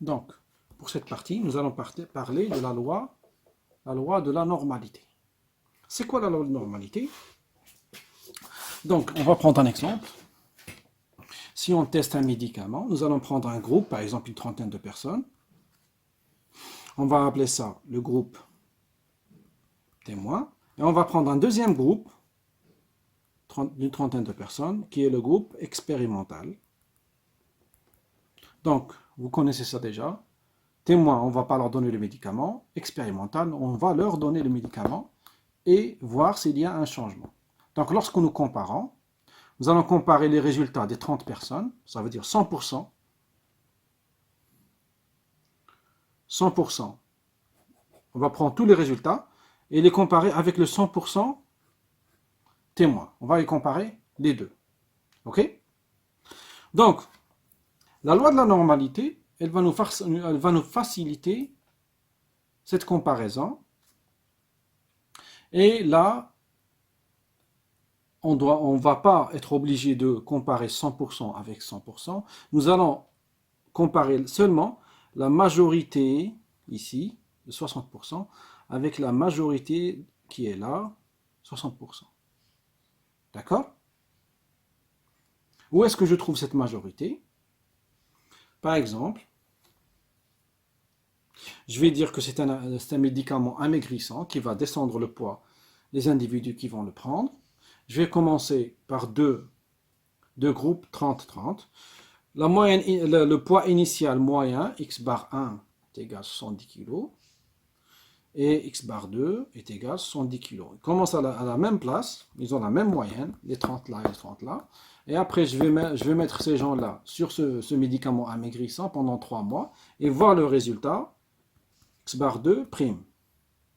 Donc, pour cette partie, nous allons parler de la loi de la normalité. C'est quoi la loi de la normalité? Donc, on va prendre un exemple. Si on teste un médicament, nous allons prendre un groupe, par exemple une trentaine de personnes. On va appeler ça le groupe témoin. Et on va prendre un deuxième groupe d'une trentaine de personnes, qui est le groupe expérimental. Donc, vous connaissez ça déjà. Témoin, on ne va pas leur donner le médicament. Expérimental, on va leur donner le médicament et voir s'il y a un changement. Donc, lorsque nous comparons, nous allons comparer les résultats des 30 personnes, ça veut dire 100%. 100%. On va prendre tous les résultats et les comparer avec le 100% témoin. On va les comparer les deux. OK? Donc, la loi de la normalité, elle va nous faciliter cette comparaison. Et là, on ne va pas être obligé de comparer 100% avec 100%. Nous allons comparer seulement la majorité, ici, de 60%, avec la majorité qui est là, 60%. D'accord? Où est-ce que je trouve cette majorité? Par exemple, je vais dire que c'est un médicament amaigrissant qui va descendre le poids des individus qui vont le prendre. Je vais commencer par deux groupes 30-30. Le poids initial moyen, x bar 1 est égal à 70 kg et x bar 2 est égal à 70 kg. Ils commencent à la même place, ils ont la même moyenne, les 30 là et les 30 là. Et après, je vais mettre ces gens-là sur ce médicament amaigrissant pendant 3 mois et voir le résultat, x bar 2 prime.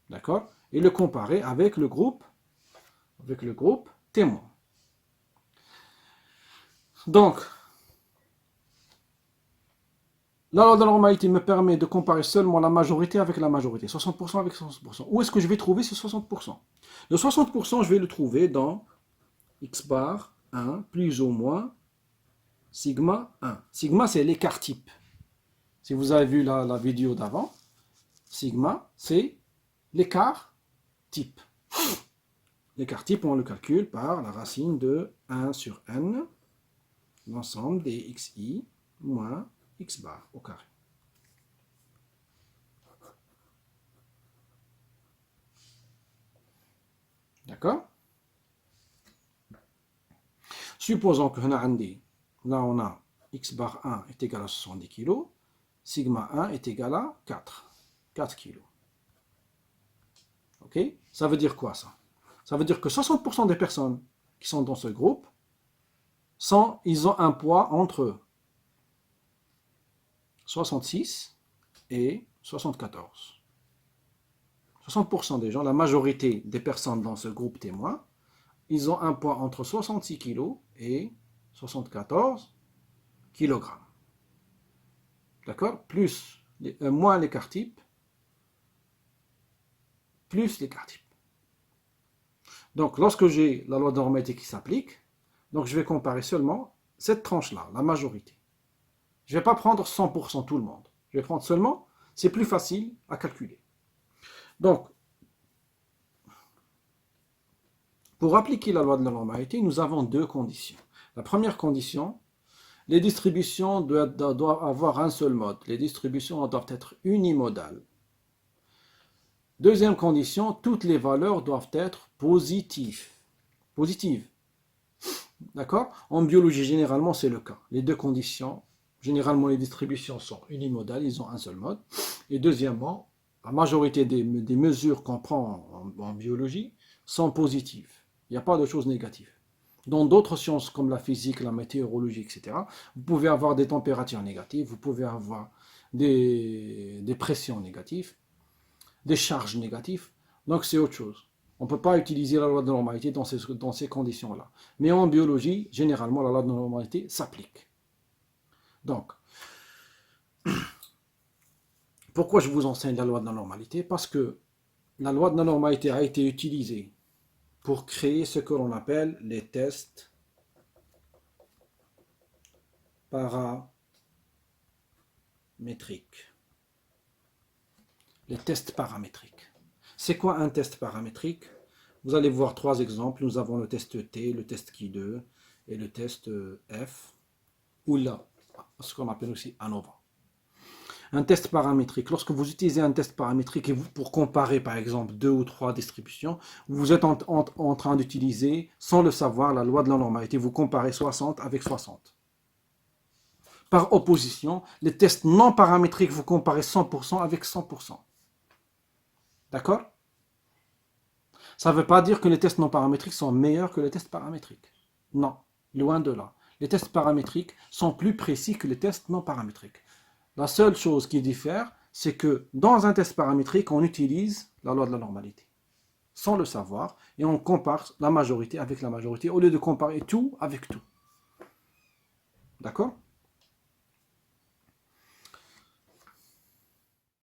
D'accord? Et le comparer avec le groupe témoin. Donc, la loi de la normalité me permet de comparer seulement la majorité avec la majorité, 60% avec 60%. Où est-ce que je vais trouver ce 60%? Le 60%, je vais le trouver dans x bar 1 plus ou moins sigma 1. Sigma, c'est l'écart type. Si vous avez vu la vidéo d'avant, sigma, c'est l'écart type. L'écart type, on le calcule par la racine de 1 sur n, l'ensemble des xi moins x bar au carré. D'accord? Supposons que là on a x bar 1 est égal à 70 kg, sigma 1 est égal à 4 kg. Ok? Ça veut dire quoi ça? Ça veut dire que 60% des personnes qui sont dans ce groupe, ils ont un poids entre 66 et 74. 60% des gens, la majorité des personnes dans ce groupe témoin, ils ont un poids entre 66 kg et 74 kg. D'accord? Moins l'écart type, plus l'écart type. Donc, lorsque j'ai la loi de normalité qui s'applique, donc je vais comparer seulement cette tranche-là, la majorité. Je ne vais pas prendre 100% tout le monde. Je vais prendre seulement, c'est plus facile à calculer. Donc, pour appliquer la loi de la normalité, nous avons deux conditions. La première condition, les distributions doivent avoir un seul mode. Les distributions doivent être unimodales. Deuxième condition, toutes les valeurs doivent être positives. Positives. D'accord? En biologie, généralement, c'est le cas. Les deux conditions, généralement, les distributions sont unimodales, ils ont un seul mode. Et deuxièmement, la majorité des mesures qu'on prend en biologie sont positives. Il n'y a pas de choses négatives. Dans d'autres sciences comme la physique, la météorologie, etc., vous pouvez avoir des températures négatives, vous pouvez avoir des pressions négatives, des charges négatives. Donc c'est autre chose. On ne peut pas utiliser la loi de normalité dans ces conditions-là. Mais en biologie, généralement, la loi de normalité s'applique. Donc, pourquoi je vous enseigne la loi de la normalité? Parce que la loi de la normalité a été utilisée pour créer ce que l'on appelle les tests paramétriques. paramétriques. Les tests paramétriques. C'est quoi un test paramétrique? Vous allez voir trois exemples. Nous avons le test T, le test Ki2 et le test F, ou là, ce qu'on appelle aussi ANOVA. Un test paramétrique. Lorsque vous utilisez un test paramétrique et vous, pour comparer par exemple deux ou trois distributions, vous êtes en train d'utiliser, sans le savoir, la loi de la normalité. Vous comparez 60 avec 60. Par opposition, les tests non paramétriques, vous comparez 100% avec 100%. D'accord? Ça ne veut pas dire que les tests non paramétriques sont meilleurs que les tests paramétriques. Non, loin de là. Les tests paramétriques sont plus précis que les tests non paramétriques. La seule chose qui diffère, c'est que dans un test paramétrique, on utilise la loi de la normalité, sans le savoir, et on compare la majorité avec la majorité, au lieu de comparer tout avec tout. D'accord?